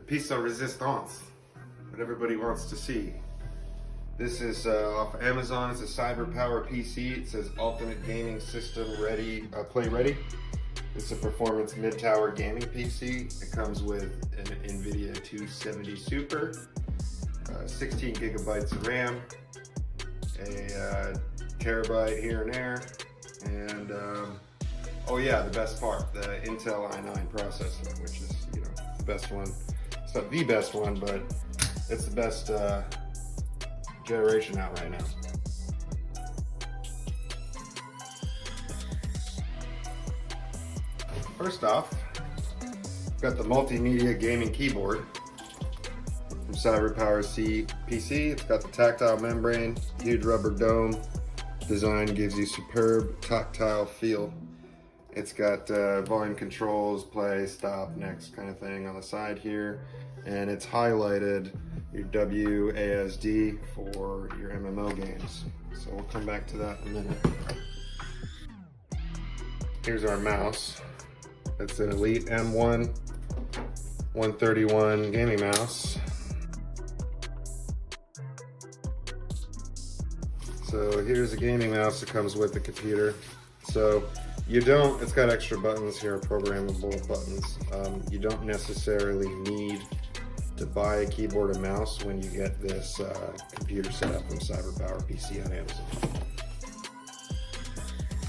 piece de resistance that everybody wants to see. This is off of Amazon. It's a CyberpowerPC. It says Ultimate Gaming System Ready, Play Ready. It's a performance mid-tower gaming PC. It comes with an NVIDIA 270 Super, 16 gigabytes of RAM, a terabyte here and there, and oh yeah, the best part, the Intel i9 processor, which is, you know, the best one. It's not the best one, but it's the best generation out right now. First off, got the multimedia gaming keyboard from CyberpowerPC. It's got the tactile membrane, huge rubber dome. Design gives you superb tactile feel. It's got volume controls, play, stop, next kind of thing on the side here. And it's highlighted your WASD for your MMO games. So we'll come back to that in a minute. Here's our mouse. It's an Elite M1 131 gaming mouse. So here's a gaming mouse that comes with the computer. So you don't, it's got extra buttons here, programmable buttons. You don't necessarily need to buy a keyboard and mouse when you get this computer set up from CyberpowerPC on Amazon.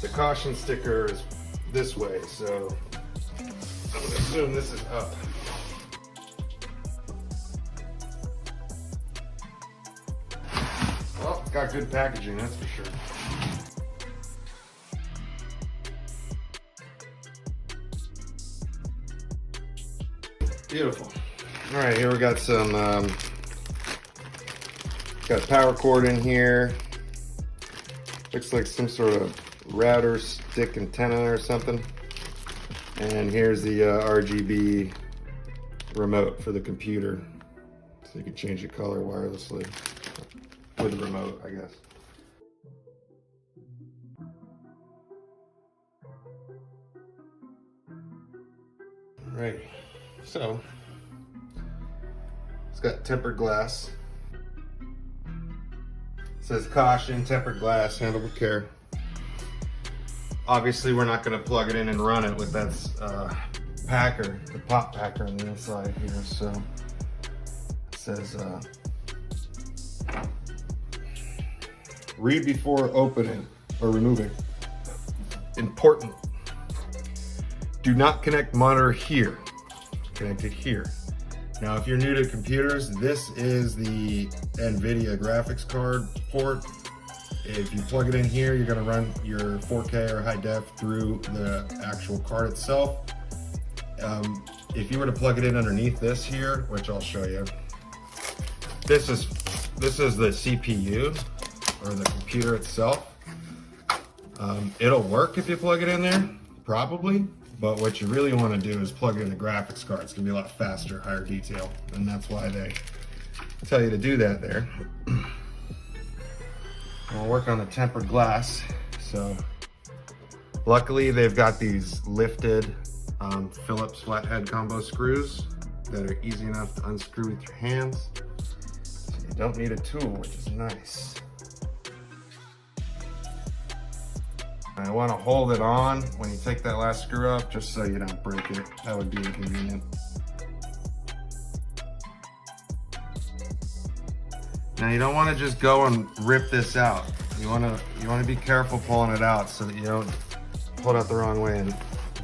The caution sticker is this way, so I'm gonna assume this is up. Well, it's got good packaging, that's for sure. Beautiful. All right, here we got some, got a power cord in here. Looks like some sort of router stick antenna or something. And here's the RGB remote for the computer. So you can change the color wirelessly with the remote, I guess. Right, so it's got tempered glass. It says caution, tempered glass, handle with care. Obviously, we're not going to plug it in and run it with that packer, the pop packer on the inside here. So it says, read before opening or removing. Important. Do not connect monitor here. Connect it here. Now, if you're new to computers, this is the NVIDIA graphics card port. If you plug it in here, you're gonna run your 4K or high def through the actual card itself. If you were to plug it in underneath this here, which I'll show you, this is the CPU or the computer itself. It'll work if you plug it in there, probably. But what you really want to do is plug it in the graphics card. It's gonna be a lot faster, higher detail, and that's why they tell you to do that there. We'll work on the tempered glass. So luckily they've got these lifted Phillips flathead combo screws that are easy enough to unscrew with your hands. So you don't need a tool, which is nice. I want to hold it on when you take that last screw up, just so you don't break it. That would be inconvenient. Now you don't want to just go and rip this out. You want to be careful pulling it out so that you don't pull it out the wrong way and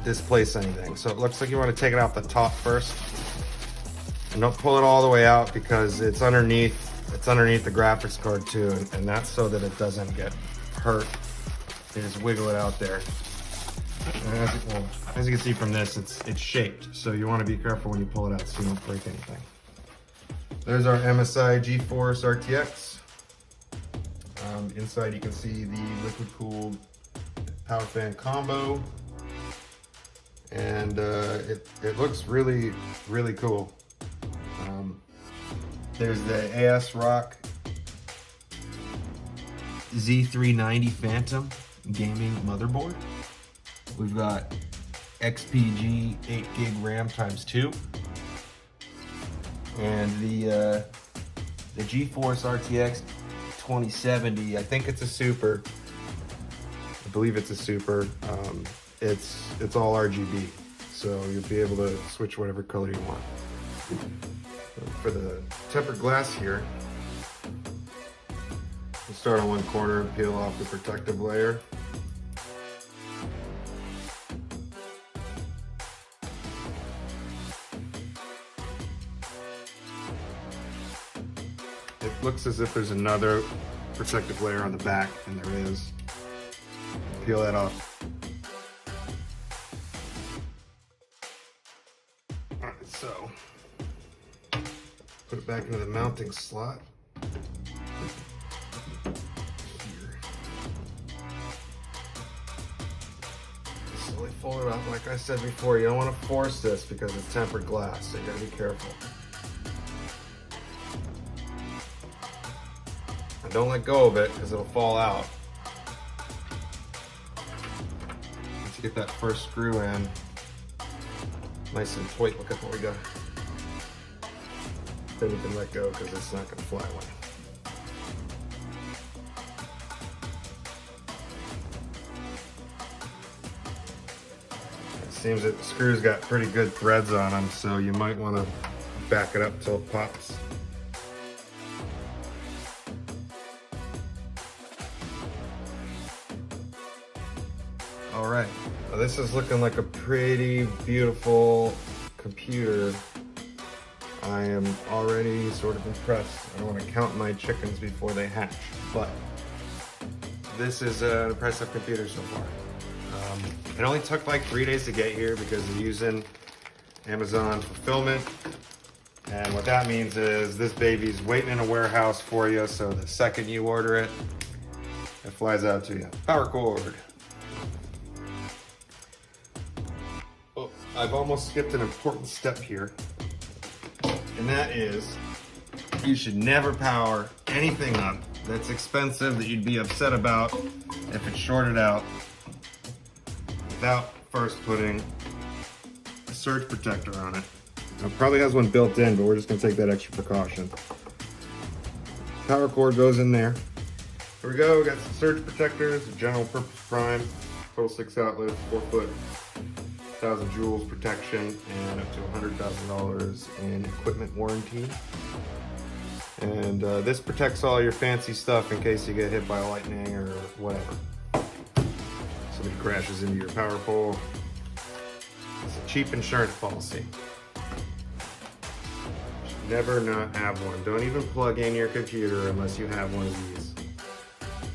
displace anything. So it looks like you want to take it off the top first, and don't pull it all the way out because it's underneath the graphics card too, and that's so that it doesn't get hurt. You just wiggle it out there. And as you can see from this, it's shaped, so you want to be careful when you pull it out so you don't break anything. There's our Msi Geforce RTX. Inside you can see the liquid-cooled power fan combo, and it looks really, really cool. There's the ASRock Z390 Phantom gaming motherboard. We've got XPG 8 gig RAM ×2. And the Geforce RTX 2070, I think it's a super. I believe it's a super. It's all RGB, so you'll be able to switch whatever color you want. For the tempered glass here, we'll start on one corner and peel off the protective layer. It looks as if there's another protective layer on the back, and there is. Peel that off. Alright, so put it back into the mounting slot. Here. Slowly fold it up. Like I said before, you don't want to force this because it's tempered glass, so you gotta be careful. And don't let go of it because it'll fall out. Once you get that first screw in, nice and tight, look at what we got. Then you can let go because it's not going to fly away. It seems that the screws got pretty good threads on them, so you might want to back it up till it pops. All right, now this is looking like a pretty beautiful computer. I am already sort of impressed. I don't want to count my chickens before they hatch, but this is an impressive computer so far. It only took like 3 days to get here because of using Amazon fulfillment. And what that means is this baby's waiting in a warehouse for you, so the second you order it, it flies out to you. Power cord. Oh, I've almost skipped an important step here. And that is, you should never power anything up that's expensive that you'd be upset about if it's shorted out without first putting a surge protector on it. Now, it probably has one built in, but we're just gonna take that extra precaution. Power cord goes in there. Here we go, we got some surge protectors, a general purpose prime, total 6 outlets, 4 foot. 1,000 joules protection and up to $100,000 in equipment warranty. And this protects all your fancy stuff in case you get hit by lightning or whatever. Somebody crashes into your power pole. It's a cheap insurance policy. You should never not have one. Don't even plug in your computer unless you have one of these.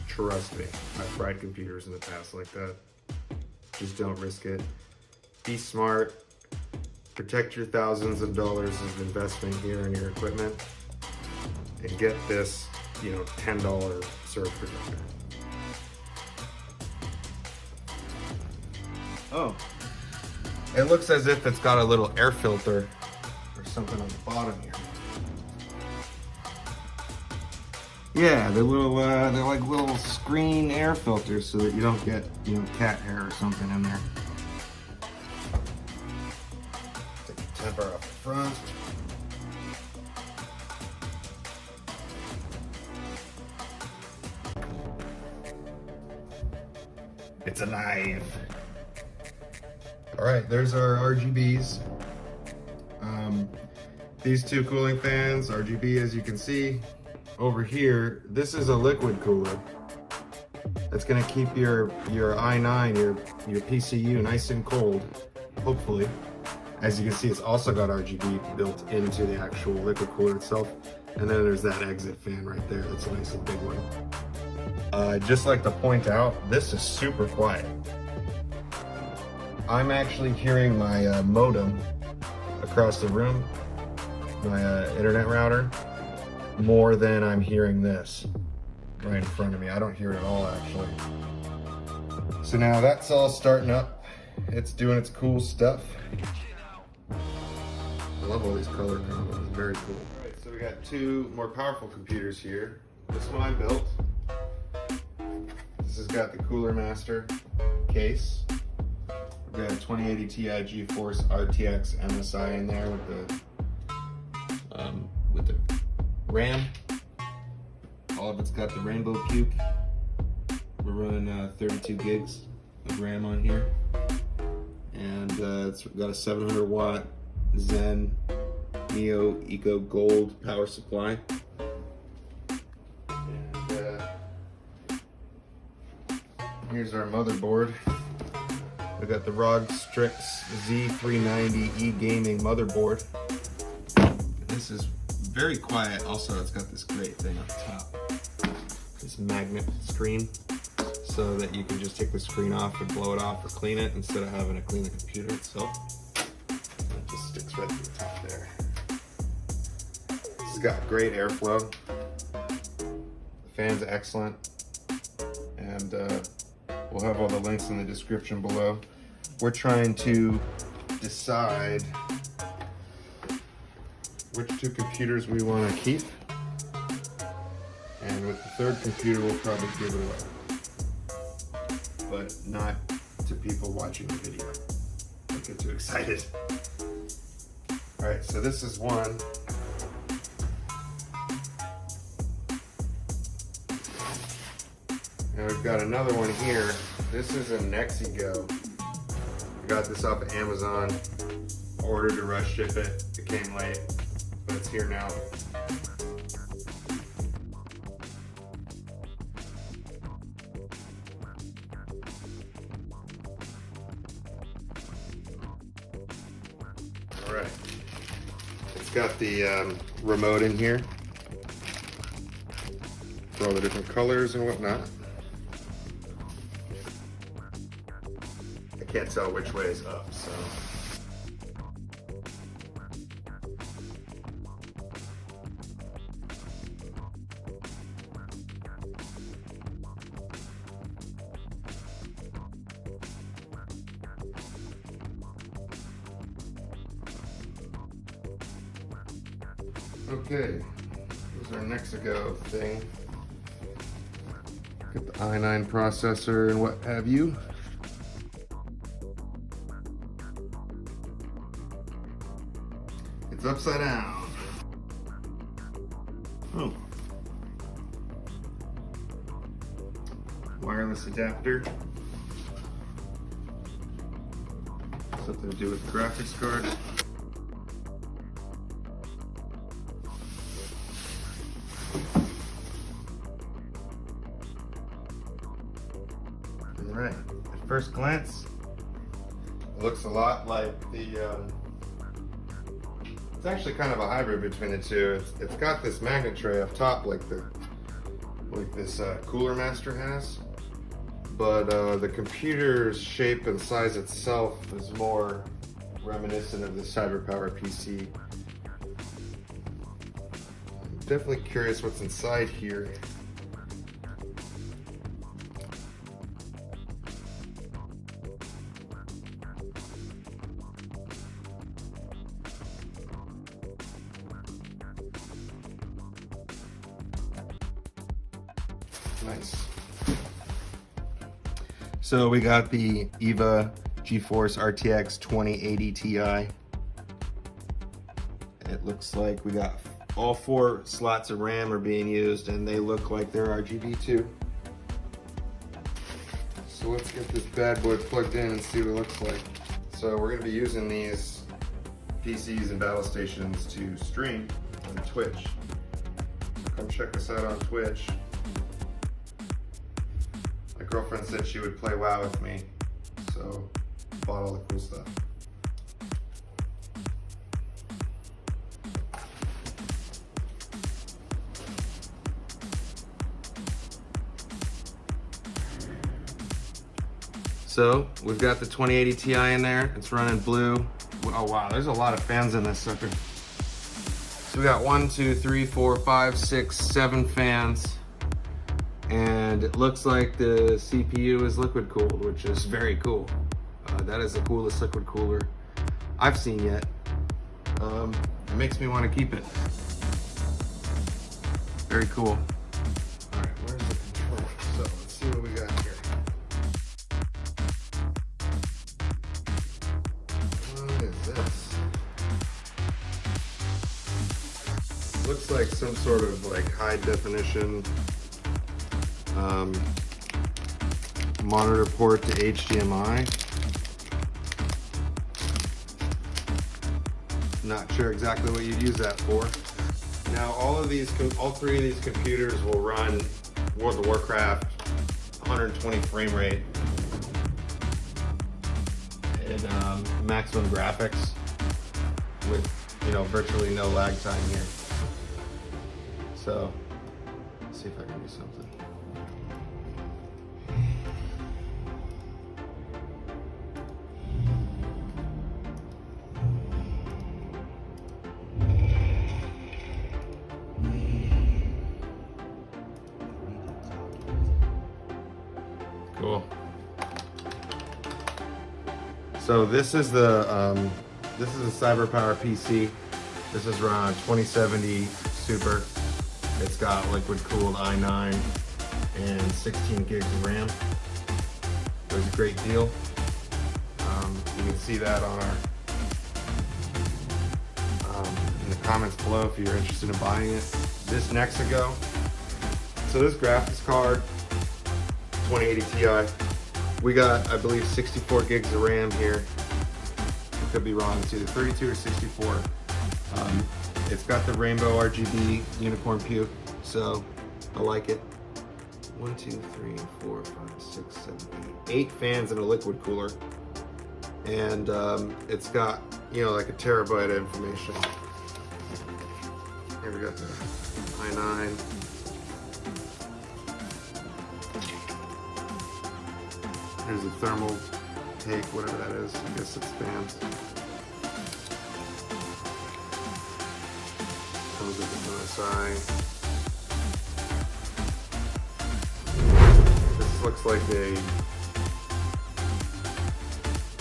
Trust me, I've fried computers in the past like that. Just don't risk it. Be smart, protect your thousands of dollars of investment here in your equipment, and get this, $10 surge protector. Oh, it looks as if it's got a little air filter or something on the bottom here. Yeah, they're like little screen air filters so that you don't get, cat hair or something in there. Temper up front. It's alive. All right, there's our RGBs. These two cooling fans, RGB as you can see. Over here, this is a liquid cooler. That's gonna keep your i9, your PCU nice and cold, hopefully. As you can see, it's also got RGB built into the actual liquid cooler itself. And then there's that exit fan right there. That's a nice and big one. I'd just like to point out, this is super quiet. I'm actually hearing my modem across the room, my internet router, more than I'm hearing this right in front of me. I don't hear it at all, actually. So now that's all starting up. It's doing its cool stuff. I love all these color combos, very cool. All right, so we got two more powerful computers here. This one I built. This has got the Cooler Master case. We've got a 2080 Ti Geforce RTX MSI in there with the RAM. All of it's got the rainbow puke. We're running 32 gigs of RAM on here. And it's got a 700 watt Zen Neo Eco Gold power supply. And here's our motherboard. We got the ROG Strix Z390E gaming motherboard. This is very quiet. Also, it's got this great thing on top. This magnet screen, so that you can just take the screen off and blow it off or clean it instead of having to clean the computer itself. It just sticks right to the top there. This has got great airflow. The fan's excellent. And we'll have all the links in the description below. We're trying to decide which two computers we want to keep. And with the third computer, we'll probably give it away. But not to people watching the video. Don't get too excited. All right, so this is one. And we've got another one here. This is a Nexigo. I got this off of Amazon. Ordered to rush ship it. It came late, but it's here now. All right. It's got the remote in here for all the different colors and whatnot. I can't tell which way is up, so. Okay, here's our Nexigo thing. Get the i9 processor and what have you. It's upside down. Oh. Wireless adapter. Something to do with the graphics card. Alright, at first glance, it looks a lot like the it's actually kind of a hybrid between the two. It's got this magnet tray up top like this Cooler Master has, but the computer's shape and size itself is more reminiscent of the CyberpowerPC. I'm definitely curious what's inside here. Nice. So we got the EVGA Geforce RTX 2080 Ti. It looks like we got all 4 slots of RAM are being used, and they look like they're RGB too. So let's get this bad boy plugged in and see what it looks like. So we're going to be using these PCs and battle stations to stream on Twitch. Come check us out on Twitch. My girlfriend said she would play WoW with me, so bought all the cool stuff. So we've got the 2080 Ti in there. It's running blue. Oh wow, there's a lot of fans in this sucker. So we got 1, 2, 3, 4, 5, 6, 7 fans. And it looks like the CPU is liquid cooled, which is very cool. That is the coolest liquid cooler I've seen yet. It makes me want to keep it. Very cool. All right, where's the controller? So let's see what we got here. What is this? looks like some sort of like high definition monitor port to HDMI. Not sure exactly what you'd use that for. Now all three of these computers will run World of Warcraft 120 frame rate and maximum graphics with, you know, virtually no lag time here. So let's see if I can do something. Cool. So this is the CyberpowerPC. This is run on 2070 Super. It's got liquid cooled i9 and 16 gigs of RAM. It was a great deal. You can see that on our in the comments below if you're interested in buying it. This Nexigo. So this graphics card, 2080 Ti. We got, I believe, 64 gigs of RAM here. I could be wrong, it's either 32 or 64. It's got the rainbow RGB unicorn puke, so I like it. 1, 2, 3, 4, 5, 6, 7, 8. 8 fans and a liquid cooler. And it's got, you know, like a terabyte of information. Here we got the i9. Here's a thermal take, whatever that is. I guess it's fans. Comes with the MSI. This looks like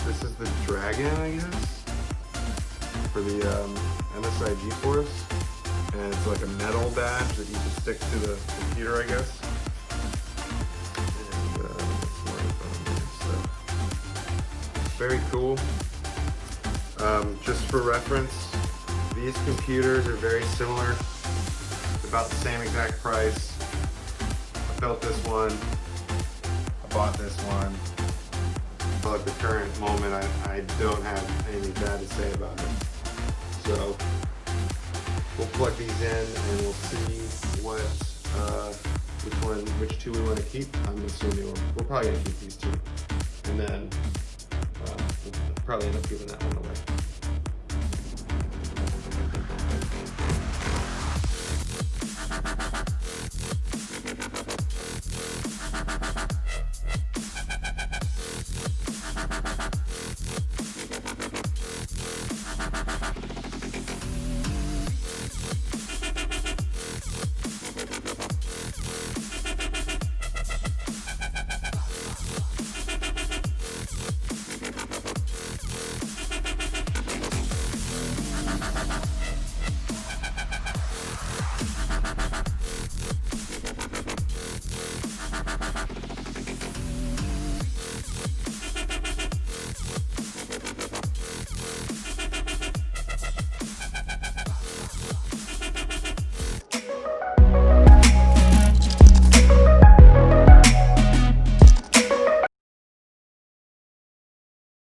this is the Dragon, I guess, for the Msi Geforce. And it's like a metal badge that you can stick to the computer, I guess. Very cool. Just for reference, these computers are very similar. It's about the same exact price. I built this one. I bought this one. But at the current moment, I don't have anything bad to say about it. So we'll plug these in and we'll see which two we want to keep. I'm assuming we're probably gonna keep these two, and then we'll probably end up giving that one away.